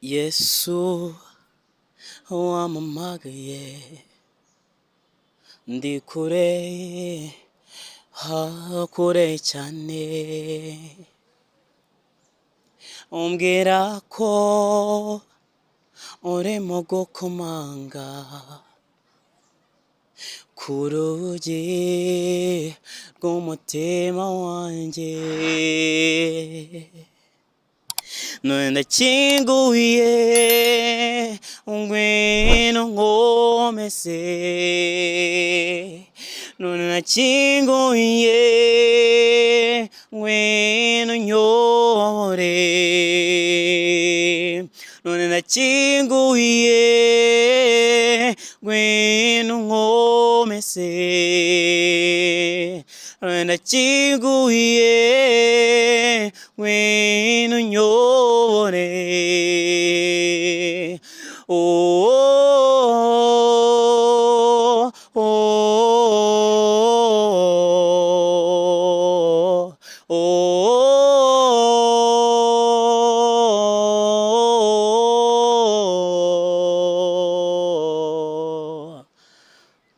Yesu wampamagaye ndi kure kure cyane, umbwira ko urimo gukomanga ku rugi rw'umutima wanjye, none ndakinguye ngwino nkomeze, none ndakinguye ngwino unyobore, none ndakinguye ngwino nkomeze, none ndakinguye ngwino unyobore.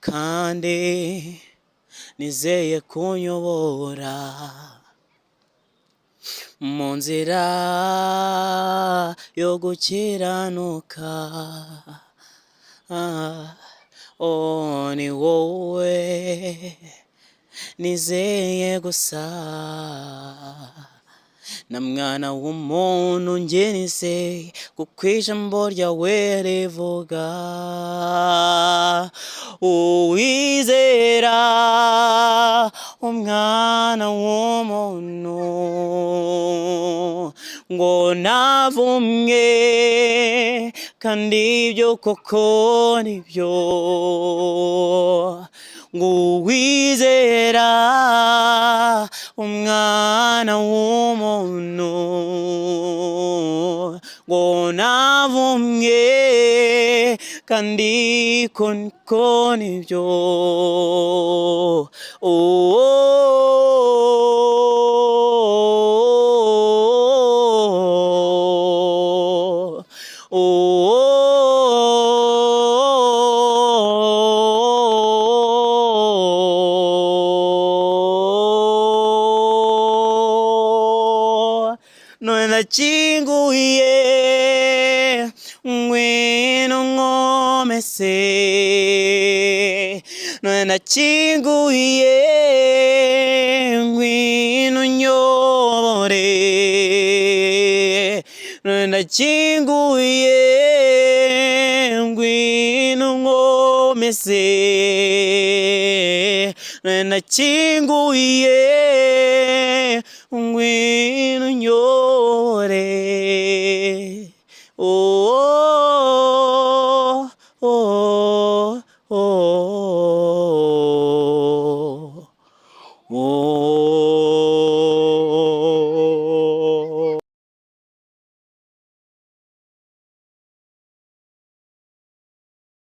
Kandi nizeye kunyobora mu nzira yo gukiranuka, ni wowe nizeye gusa, na mwana w'umuntu njye nizeye kuko ijambo ryawe rivuga, uwizera umwana w'umuntu ngo ntavumwe, kandi ibyo koko nibyo, ngo uwizera umwana w'umuntu ngo ntavumwe, kandi koko nibyo. None ndakinguye ngwino nkomeze, none ndakinguye ngwino unyobore, none ndakinguye ngwino nkomeze, none ndakinguye ngwino unyobore.